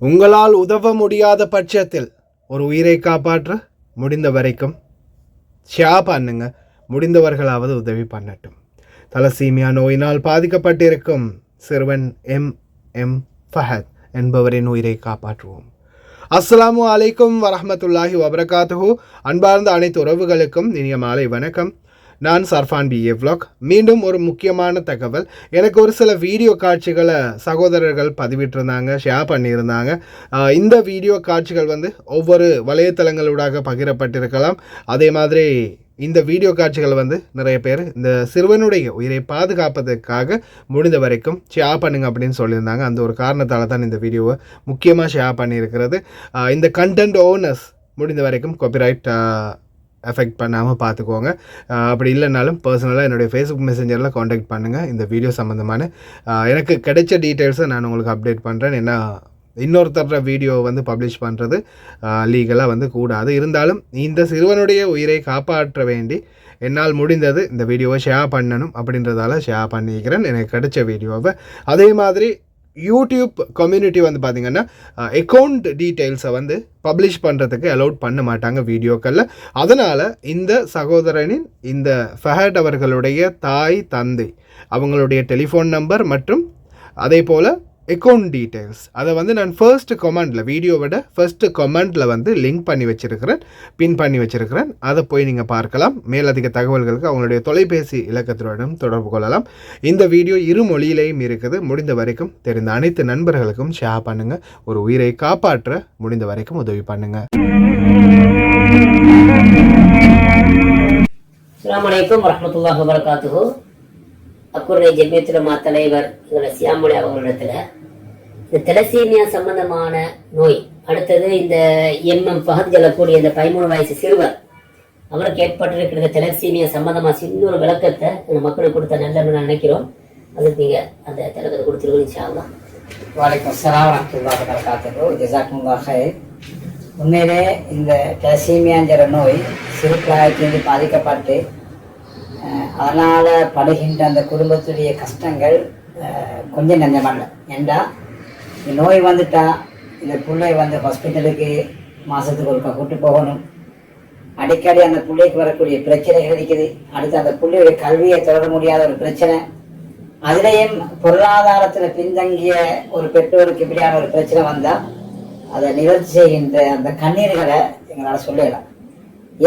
உங்களால் உதவ முடியாத பட்சத்தில் ஒரு உயிரை காப்பாற்ற முடிந்த வரைக்கும் ஷேர் பண்ணுங்க. முடிந்தவர்களாவது உதவி பண்ணட்டும். தலசீமியா நோயினால் பாதிக்கப்பட்டிருக்கும் சிறுவன் எம் ஃபஹத் என்பவரின் உயிரை காப்பாற்றுவோம். அஸ்ஸலாமு அலைக்கும் வரஹ்மத்துல்லாஹி வபரகாத்துஹு. அன்பார்ந்த அனைத்து உறவுகளுக்கும் இனிய மாலை வணக்கம். நான் சர்ஃபான் BA vlog. மீண்டும் ஒரு முக்கியமான தகவல். எனக்கு ஒரு சில வீடியோ காட்சிகளை சகோதரர்கள் பதிவிட்டிருந்தாங்க, ஷேர் பண்ணியிருந்தாங்க. இந்த வீடியோ காட்சிகள் ஒவ்வொரு வலைத்தளங்களூடாக பகிரப்பட்டிருக்கலாம். அதே மாதிரி இந்த வீடியோ காட்சிகள் நிறைய பேர் இந்த சிறுவனுடைய உயிரை பாதுகாப்பதற்காக முடிந்த வரைக்கும் ஷேர் பண்ணுங்க அப்படின்னு சொல்லியிருந்தாங்க. அந்த ஒரு காரணத்தால் தான் இந்த வீடியோவை முக்கியமாக ஷேர் பண்ணியிருக்கிறது. இந்த கண்டென்ட் ஓனர்ஸ் முடிந்த வரைக்கும் காப்பிரைட் எஃபெக்ட் பண்ணாமல் பார்த்துக்கோங்க. அப்படி இல்லைனாலும் பர்சனலாக என்னுடைய ஃபேஸ்புக் மெசேஞ்சரில் காண்டாக்ட் பண்ணுங்கள். இந்த வீடியோ சம்மந்தமான எனக்கு கிடைச்ச டீட்டெயில்ஸை நான் உங்களுக்கு அப்டேட் பண்ணுறேன். ஏன்னா இன்னொருத்தர வீடியோ பப்ளிஷ் பண்ணுறது லீகலாக கூடாது. இருந்தாலும் இந்த சிறுவனுடைய உயிரை காப்பாற்ற வேண்டி என்னால் முடிந்தது இந்த வீடியோவை ஷேர் பண்ணணும் அப்படின்றதால ஷேர் பண்ணிக்கிறேன் எனக்கு கிடைச்ச வீடியோவை. அதே மாதிரி யூடியூப் கம்யூனிட்டி பார்த்திங்கன்னா அக்கௌண்ட் டீட்டெயில்ஸை பப்ளிஷ் பண்ணுறதுக்கு அலோட் பண்ண மாட்டாங்க வீடியோக்களில். அதனால் இந்த சகோதரனின் இந்த ஃபஹத் அவர்களுடைய தாய் தந்தை அவங்களுடைய டெலிஃபோன் நம்பர் மற்றும் அதே போல் அக்கௌண்ட் டீட்டெயில்ஸ் அதை நான் ஃபர்ஸ்ட் கமெண்டில் வீடியோவோட ஃபர்ஸ்ட் கமெண்டில் லிங்க் பண்ணி வச்சுருக்கிறேன், பின் பண்ணி வச்சுருக்கிறேன். அதை போய் நீங்கள் பார்க்கலாம். மேலதிக தகவல்களுக்கு அவங்களுடைய தொலைபேசி இலக்கத்துடன் தொடர்பு கொள்ளலாம். இந்த வீடியோ இரு மொழியிலையும் இருக்குது. முடிந்த வரைக்கும் தெரிந்த அனைத்து நண்பர்களுக்கும் ஷேர் பண்ணுங்கள். ஒரு உயிரை காப்பாற்ற முடிந்த வரைக்கும் உதவி பண்ணுங்கள். அஸ்ஸலாமு அலைக்கும் வரஹ்மத்துல்லாஹி வபரகாத்துஹு. அக்குர்னை ஜமியத்துல் உலமா தலைவர் சியாமொழி அவர்களிடத்துல இந்த தலசீமியா சம்பந்தமான நோய், அடுத்தது இந்த ஃபஹத் சொல்லக்கூடிய இந்த 13 வயசு சிறுவர் அவருக்கு ஏற்பட்டிருக்கிற தலசீமியா சம்பந்தமா சின்ன ஒரு விளக்கத்தை இந்த மக்களுக்கு கொடுத்த நல்ல நினைக்கிறோம். அதுக்கு நீங்க அந்த தலைவர் கொடுத்துருவோம் இன்ஷா அல்லாஹ். வலைக்கம் அஸ்ஸலாம் வரஹ்மத்துல்லாஹி வபரகாத்துஹு. ஜஸாக்குமுல்லாஹ் ஹைர். உண்மையிலே இந்த தலசீமியாங்கிற நோய் சிறு பிராயத்திலிருந்து பாதிக்கப்பட்டு அதனால் படுகின்ற அந்த குடும்பத்துடைய கஷ்டங்கள் கொஞ்சம் நஞ்சமல்ல. ஏண்டா இந்த நோய் வந்துட்டா இந்த பிள்ளை ஹாஸ்பிட்டலுக்கு மாதத்துக்கு ஒருக்கா கூட்டு போகணும். அடிக்கடி அந்த பிள்ளைக்கு வரக்கூடிய பிரச்சனைகள் இருக்குது. அடுத்து அந்த பிள்ளையுடைய கல்வியை தொடர முடியாத ஒரு பிரச்சனை, அதுலேயும் பொருளாதாரத்தில் பின்தங்கிய ஒரு பெற்றோருக்கு இப்படியான ஒரு பிரச்சனை வந்தால் அதை நிவர்த்தி செய்கின்ற அந்த கண்ணீர்களை எங்களால் சொல்லலாம்.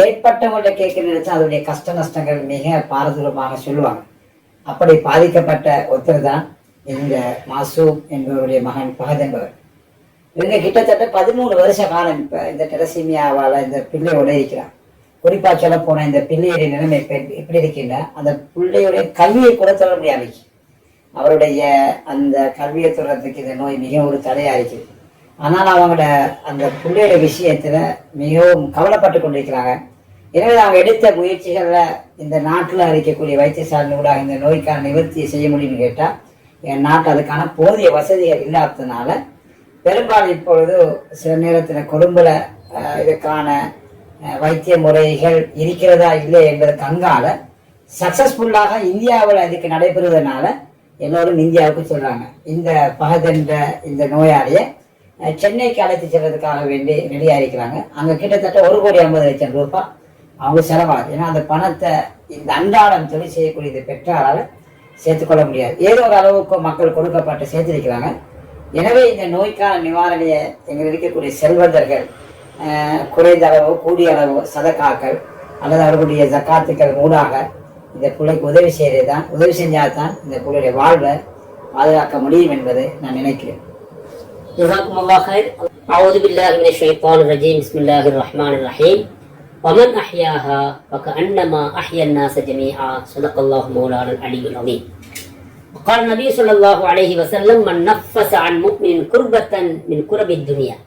ஏற்பட்டவங்கள்ட்ட கேட்க நினைச்சா அதனுடைய கஷ்ட நஷ்டங்கள் மிக பாரதூரமாக சொல்லுவாங்க. அப்படி பாதிக்கப்பட்ட ஒருத்தர் தான் இந்த மாசூம் என்பவருடைய மகன் ஃபஹத் என்பவர். இவங்க கிட்டத்தட்ட 13 வருஷ காலம் இப்போ இந்த டெலசீமியாவால் இந்த பிள்ளையோட இருக்கிறார். குறிப்பாக சொல்ல போன இந்த பிள்ளையுடைய நிலைமை எப்படி இருக்கின்ற அந்த பிள்ளையுடைய கல்வியை கூட தொடர முடியாது. அவருடைய அந்த கல்வியை தொடர்றதுக்கு இந்த நோய் மிக ஒரு தடையாக இருக்குது. ஆனால் அவங்களோட அந்த பிள்ளையோட விஷயத்துல மிகவும் கவலைப்பட்டு கொண்டிருக்கிறாங்க. எனவே அவங்க எடுத்த முயற்சிகளில் இந்த நாட்டில் இருக்கக்கூடிய வைத்தியசாலையோட இந்த நோய்க்கான நிவர்த்தியை செய்ய முடியும்னு கேட்டால் என் நாட்டு அதுக்கான போதிய வசதிகள் இல்லாததுனால பெரும்பாலும் இப்பொழுது சில நேரத்தில் கொழும்புல இதுக்கான வைத்திய முறைகள் இருக்கிறதா இல்லை என்பதற்கு அங்கால சக்சஸ்ஃபுல்லாக இந்தியாவில் இதுக்கு நடைபெறுவதனால எல்லோரும் இந்தியாவுக்கு சொல்றாங்க. இந்த ஃபஹத் என்ற இந்த நோயாளியை சென்னைக்கு அழைத்து செல்வதற்காக வேண்டி ரெடியாக இருக்கிறாங்க. அங்கே கிட்டத்தட்ட 1,50,00,000 ரூபாய் அவங்க செலவாகுது. ஏன்னா அந்த பணத்தை இந்த அன்றாடம் தொழில் செய்யக்கூடிய பெற்றாரால் சேர்த்துக்கொள்ள முடியாது. ஏதோ ஒரு அளவுக்கு மக்கள் கொடுக்கப்பட்டு சேர்த்திருக்கிறாங்க. எனவே இந்த நோய்க்கான நிவாரணியை எங்கள் இருக்கக்கூடிய செல்வந்தர்கள் குறைந்த அளவு கூடிய அளவு சதக்காக்கள் அல்லது அவர்களுடைய ஜக்காத்துக்கள் மூடாக இந்த பிள்ளைக்கு உதவி செஞ்சால்தான் இந்த பிள்ளையுடைய வாழ்வை பாதுகாக்க முடியும் என்பதை நான் நினைக்கிறேன். ஜஸாக்குமுல்லாஹ் ஹைர். அஊது பில்லாஹி மினஷ் ஷைத்தானிர் ரஜீம். பிஸ்மில்லாஹிர் ரஹ்மானிர் ரஹீம். வமன் அஹ்யாஹா ஃபகஅன்னமா அஹ்யன் நாஸ ஜமீஆ. ஸதகல்லாஹு மௌலானல் அலியுல் அஸீம். قال النبي صلى الله عليه وسلم من نفس عن مؤمن كربة من كرب الدنيا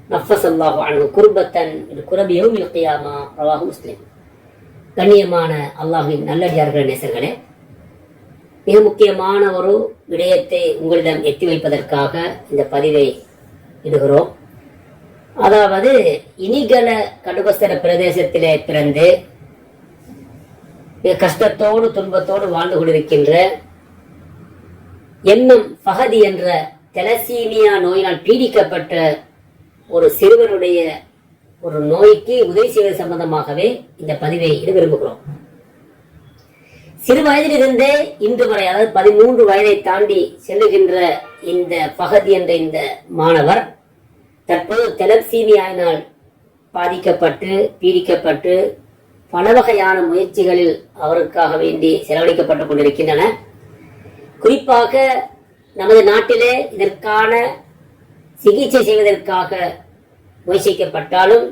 نفس الله عنه كربة من كرب يوم القيامة. رواه مسلم. கண்ணியமான அல்லாஹ்வின் நல்லடியார்களே, நேசர்களே, மிக முக்கியமான ஒரு விடயத்தை உங்களிடம் எட்டி வைப்பதற்காக இந்த பதிவை இடுகிறோம். அதாவது இனிகல கடுகஸ்தர பிரதேசத்திலே பிறந்து கஷ்டத்தோடு துன்பத்தோடு வாழ்ந்து கொண்டிருக்கின்ற ஃபஹதி என்ற தலசீமியா நோயினால் பீடிக்கப்பட்ட ஒரு சிறுவனுடைய ஒரு நோய்க்கு உதவி செய்வது சம்பந்தமாகவே இந்த பதிவை இட விரும்புகிறோம். சிறு வயதிலிருந்தே இன்று வரை, அதாவது 13 வயதை தாண்டி செல்லுகின்ற இந்த ஃபஹத் என்ற இந்த மாணவர் தற்போது தலசீமியாவினால் பாதிக்கப்பட்டு பீடிக்கப்பட்டு பல வகையான முயற்சிகளில் அவருக்காக வேண்டி செலவழிக்கப்பட்டுக் கொண்டிருக்கின்றன. குறிப்பாக நமது நாட்டிலே இதற்கான சிகிச்சை செய்வதற்காக முயற்சிக்கப்பட்டாலும்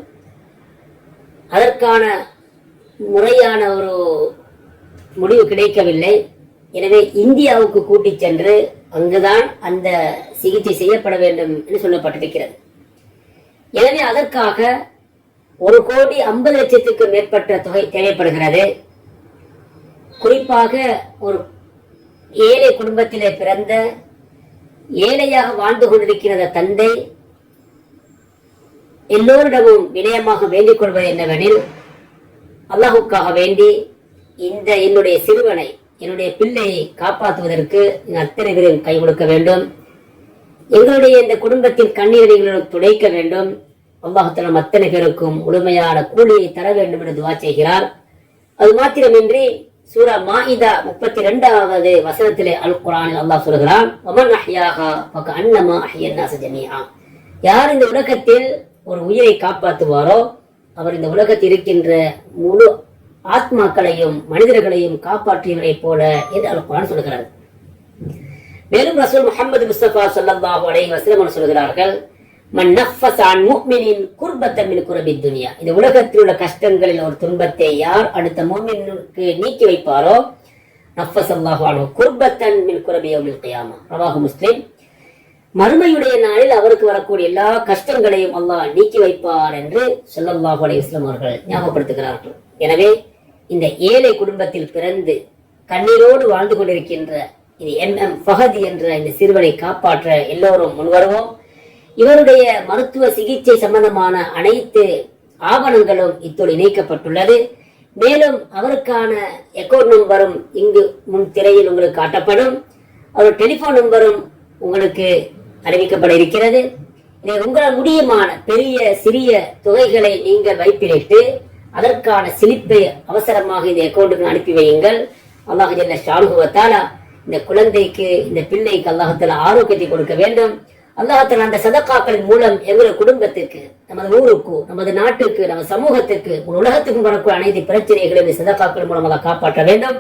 அதற்கான முறையான ஒரு முடிவு கிடைக்கவில்லை. எனவே இந்தியாவுக்கு கூட்டிச் சென்று அங்குதான் அந்த சிகிச்சை செய்யப்பட வேண்டும் என்று சொல்லப்பட்டிருக்கிறது. எனவே அதற்காக 1,50,00,000 மேற்பட்ட தொகை தேவைப்படுகிறது. குறிப்பாக ஒரு ஏழை குடும்பத்திலே பிறந்த ஏழையாக வாழ்ந்து கொண்டிருக்கிற தந்தை எல்லோரிடமும் வினயமாக வேண்டிக் கொள்வது என்னவெனில், அல்லாஹுக்காக வேண்டி இந்த என்னுடைய சிறுவனை, என்னுடைய பிள்ளையை காப்பாற்றுவதற்கு அத்தனை பேரும் கை கொடுக்க வேண்டும். எங்களுடைய இந்த குடும்பத்தின் கண்ணீரை துடைக்க வேண்டும். அல்லாஹ் அத்தனை பேருக்கும் முழுமையான கூலியை தர வேண்டும் என்று துஆ செய்கிறார். அது மாத்திரமின்றி சூரா மாஇதா 32வது வசனத்திலே அல் குர்ஆனில் அல்லாஹ் சொல்கிறான், வமன் அஹ்யாஹா ஃபகஅன்னமா அஹ்யன்னாஸ ஜமீஆ. யார் இந்த உலகத்தில் ஒரு உயிரை காப்பாற்றுவாரோ அவர் இந்த உலகத்தில் இருக்கின்ற முழு ஆத்மாக்களையும் மனிதர்களையும் காப்பாற்றியவரை போல என்று அல் குர்ஆன் சொல்கிறார். மேலும் ரசூல் முஹம்மது முஸ்தபா ஸல்லல்லாஹு அலைஹி வஸல்லம் சொல்கிறார்கள், மன் நஃபஸ அன் முஃமினின் குர்பத்தன் மின் குரபித் துன்யா. இந்த உலகத்தில் உள்ள கஷ்டங்களில் ஒரு துன்பத்தை யார் அடுத்த முஃமினுக்கு நீக்கி வைப்பாரோ, நஃபஸல்லாஹு அன்ஹு குர்பத்தன் மின் குரபி யௌமில் கியாமா. ரவாஹு முஸ்லிம். மறுமையுடைய நாளில் அவருக்கு வரக்கூடிய எல்லா கஷ்டங்களையும் அல்லாஹ் நீக்கி வைப்பார் என்று ஸல்லல்லாஹு அலைஹி வஸல்லம் அவர்கள் ஞாபகப்படுத்துகிறார்கள். எனவே இந்த ஏழை குடும்பத்தில் பிறந்து கண்ணீரோடு வாழ்ந்து கொண்டிருக்கின்ற இது எம் ஃபஹத் என்ற இந்த சிறுவனை காப்பாற்ற எல்லோரும் முன்வருவோம். இவருடைய மருத்துவ சிகிச்சை சம்பந்தமான அனைத்து ஆவணங்களும் இத்தோடு இணைக்கப்பட்டுள்ளது. மேலும் அவருக்கான அக்கவுண்ட் நம்பரும் இங்கு முன் திரையில் உங்களுக்கு காட்டப்படும். அவர் டெலிபோன் நம்பரும் உங்களுக்கு அறிவிக்கப்பட இருக்கிறது. உங்களால் முடியுமான பெரிய சிறிய தொகைகளை நீங்கள் வைப்பிலிட்டு அதற்கான சிலிப்பை அவசரமாக இந்த அக்கவுண்டுக்கு அனுப்பி வையுங்கள். அல்லாஹ் ஜல்ல ஷானுஹு வ தஆலா இந்த குழந்தைக்கு, இந்த பிள்ளைக்கு அல்லாஹ் தஆலா ஆரோக்கியத்தை கொடுக்க வேண்டும். அல்லாஹ் தஆலா அந்த சதகாக்களின் மூலம் எங்களுடைய குடும்பத்துக்கு, நமது ஊருக்கு, நமது நாட்டுக்கு, நமது சமூகத்துக்கு, உலகத்துக்கும் வரக்கூடிய அனைத்து பிரச்சனைகளையும் இந்த சதகாக்கள் மூலமாக காப்பாற்ற வேண்டும்.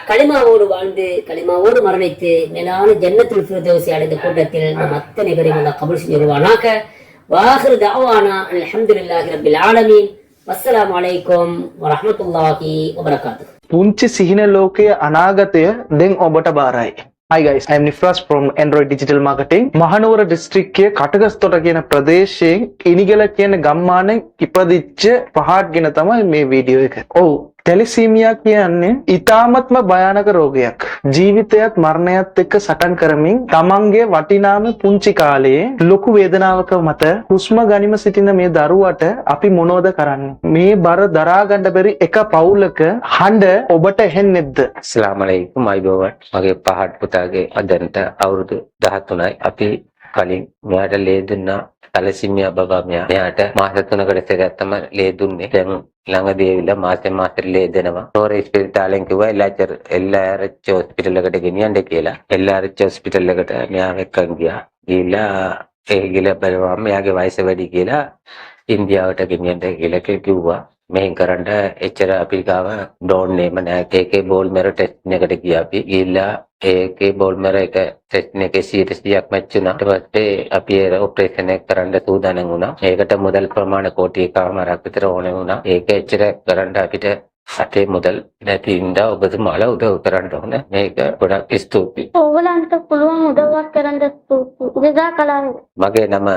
களிமாவோடு வாழ்ந்து களிமாவோடு மரணித்து மேலான ஜன்னத்துல் ஃபிர்தௌஸை அடைந்த கூட்டத்தில் நம் அத்தனை பேரையும் அல்லாஹ் கபூல் செய்வானாக. வாஹிரு தஅவானா அல்ஹம்துலில்லாஹி ரப்பில் ஆலமீன். வஸ்ஸலாமு அலைக்கும் வரஹ்மத்துல்லாஹி வபரகாத்துஹு. පුංචි සිහින ලෝකයේ අනාගතය දැන් ඔබට බාරයි. Hi guys, I am Nifras from Android Digital Marketing. Mahanuwara දිස්ත්‍රික්කයේ කටගස්තොට කියන ප්‍රදේශයෙන් ඉනිගල කියන ගම්මානයේ ඉපදිච්ච පහත් ගෙන තමයි මේ වීඩියෝ එක. ඔව්, තැලිසීමියා කියන්නේ ඉතාමත්ම භයානක රෝගයක්. ජීවිතයත් මරණයත් එක්ක සටන් කරමින් තමන්ගේ වටිනාම පුංචි කාලයේ ලොකු වේදනාවක මත හුස්ම ගනිම සිටින මේ දරුවට අපි මොනවද කරන්නේ? මේ බර දරා ගන්න බැරි එක පවුලක හඬ ඔබට ඇහෙන්නේ නැද්ද? अस्सलाम वालेकुम අයිබෝවන්. මගේ පහත් පුතාගේ අදන්ට අවුරුදු 13යි. අපි කලින් මෙයාට ලේ දුන්නා. තැලසීමියා බබා මෙයාට මාස 3කට ඉස්සරහ තමයි ලේ දුන්නේ. දැන් ළඟදී ඇවිල්ලා මාසෙට ලේ දෙනවා. තෝර ඉස්පිරිතාලෙන් කිව්වා එල්ආර්.එච් හොස්පිටල් එකට ගෙනියන්න කියලා. එල්ආර්.එච් හොස්පිටල් එකට මෙයාව එක්කන් ගියා. ගිහිල්ලා ඒ ගිහලා බලුවාම මෙයාගේ වයස වැඩි කියලා ඉන්දියාවට ගෙනියන්න කියලා කිව්වා. මෙහෙන් කරන්න එච්චර අපි ගාව ඩෝන් නේම නැහැ. ඒකේ බෝල් මෙර ටෙස්ට් එකකට ගියා අපි. ගිහිල්ලා ඒකේ බෝල් මෙර එක ටෙස්ට් එකේ 100%ක් මැච් වුණා. ඊට පස්සේ අපි ඒ ඔපරේෂන් එක කරන්න සූදානම් වුණා. ඒකට මුදල් ප්‍රමාණ කෝටි එකමාරක් විතර ඕනේ වුණා. ඒක එච්චර කරන්න අපිට අතේ මුදල් නැති ඉඳා ඔබතුමාලා උදව් කරන්න ඕන. මේක ගොඩක් ස්තුතියි. ඕගලන්ට පුළුවන් උදව්වක් කරන්න ස්තුතියි. ජසාකලාහ්. මගේ නම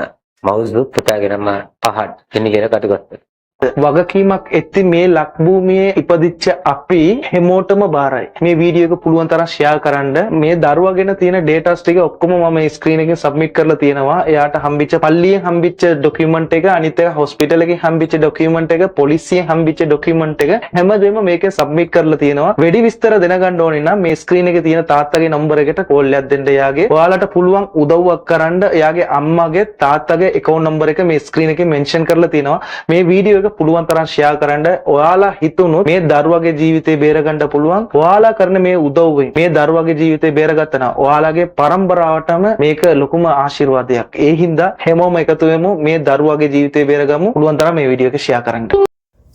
මෞසු, පුතාගේ නම පහත්. කෙනිගල කටුගස්ත. වගකීමක් එත්ති මේ ලක්භූමියේ ඉපදිච්ච අපි හැමෝටම බාරයි. මේ වීඩියෝ එක පුළුවන් තරම් ෂෙයා කරන්න. මේ දරුවා ගැන තියෙන ඩේටාස් ටික ඔක්කොම මම මේ ස්ක්‍රීන් එකෙන් සබ්මිට් කරලා තියෙනවා. එයාට හම්බෙච්ච පල්ලියෙන් හම්බෙච්ච ડોකියුමන්ට් එක, අනිත් එක හොස්පිටල් එකෙන් හම්බෙච්ච ડોකියුමන්ට් එක, පොලිසියෙන් හම්බෙච්ච ડોකියුමන්ට් එක හැමදේම මේකේ සබ්මිට් කරලා තියෙනවා. වැඩි විස්තර දැනගන්න ඕනේ නම් මේ ස්ක්‍රීන් එකේ තියෙන තාත්තගේ නම්බර එකට කෝල් එකක් දෙන්න එයාගේ. ඔයාලට පුළුවන් උදව්වක් කරන්න එයාගේ අම්මාගේ තාත්තගේ account number එක මේ ස්ක්‍රීන් එකේ මෙන්ෂන් කරලා තියෙනවා. මේ වීඩියෝ එක පුළුවන් තරම් ෂෙයා කරන්න. ඔයාලා හිතුනොත් මේ දරුවගේ ජීවිතේ බේරගන්න පුළුවන්. ඔයාලා කරන මේ උදව්වෙන් මේ දරුවගේ ජීවිතේ බේරගත්තා නම් ඔයාලගේ පරම්පරාවටම මේක ලොකුම ආශිර්වාදයක්. ඒ හින්දා හැමෝම එකතු වෙමු මේ දරුවගේ ජීවිතේ බේරගමු. පුළුවන් තරම් මේ වීඩියෝ එක ෂෙයා කරන්න.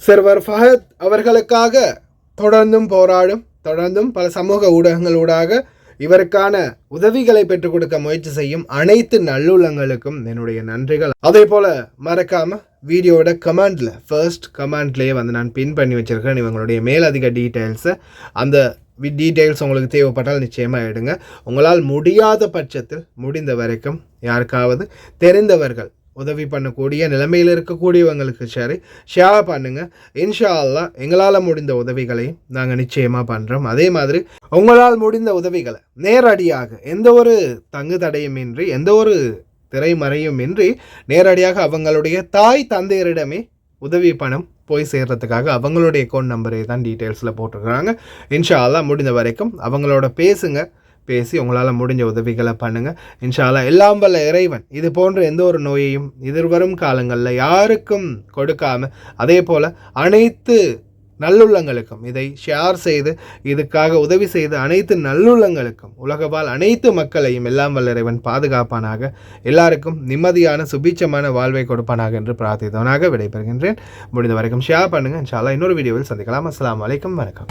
சிறுவர் ஃபஹத் அவர்களுக்காக தொடர்ந்தும் போராடும், தொடர்ந்தும் பல சமூக ஊடகங்களூடாக இவருக்கான உதவிகளை பெற்றுக் கொடுக்க முயற்சி செய்யும் அனைத்து நல்லுள்ளங்களுக்கும் என்னுடைய நன்றிகள். அதே போல மறக்காம வீடியோட கமெண்ட்ல ஃபர்ஸ்ட் கமெண்ட்லேயே வந்து நான் பின் பண்ணி வச்சிருக்கேன் இவங்களுடைய மேலதிக டீட்டெயில்ஸை. அந்த டீட்டெயில்ஸ் உங்களுக்கு தேவைப்பட்டால் நிச்சயமாக எடுங்க. உங்களால் முடியாத பட்சத்தில் முடிந்த வரைக்கும் யாருக்காவது தெரிந்தவர்கள் உதவி பண்ணக்கூடிய நிலைமையில் இருக்கக்கூடியவங்களுக்கு சரி ஷேர் பண்ணுங்கள். இன்ஷா அல்லாஹ் எங்களால் முடிந்த உதவிகளையும் நாங்கள் நிச்சயமாக பண்ணுறோம். அதே மாதிரி உங்களால் முடிந்த உதவிகளை நேரடியாக எந்த ஒரு தங்கு தடையுமின்றி எந்த ஒரு திரைமறையுமின்றி நேரடியாக அவங்களுடைய தாய் தந்தையரிடமே உதவி பணம் போய் சேர்றதுக்காக அவங்களுடைய அக்கௌண்ட் நம்பரை தான் டீட்டெயில்ஸில் போட்டிருக்கிறாங்க. இன்ஷா அல்லாஹ் முடிந்த வரைக்கும் அவங்களோட பேசி உங்களால் முடிஞ்ச உதவிகளை பண்ணுங்கள். இன்ஷா அல்லாஹ் எல்லாம் வல்ல இறைவன் இது போன்ற எந்த ஒரு நோயையும் எதிர்வரும் காலங்களில் யாருக்கும் கொடுக்காமல் அதே போல் அனைத்து நல்லுள்ளங்களுக்கும் இதை ஷேர் செய்து இதுக்காக உதவி செய்து அனைத்து நல்லுள்ளங்களுக்கும் உலகவாழ் அனைத்து மக்களையும் எல்லாம் வல்ல இறைவன் பாதுகாப்பானாக, எல்லாருக்கும் நிம்மதியான சுபீட்சமான வாழ்வை கொடுப்பானாக என்று பிரார்த்தித்தவனாக விடைபெறுகின்றேன். முடிந்த வரைக்கும் ஷேர் பண்ணுங்கள். இன்ஷா அல்லாஹ் இன்னொரு வீடியோவில் சந்திக்கலாம். அஸ்ஸலாமு அலைக்கும், வணக்கம்.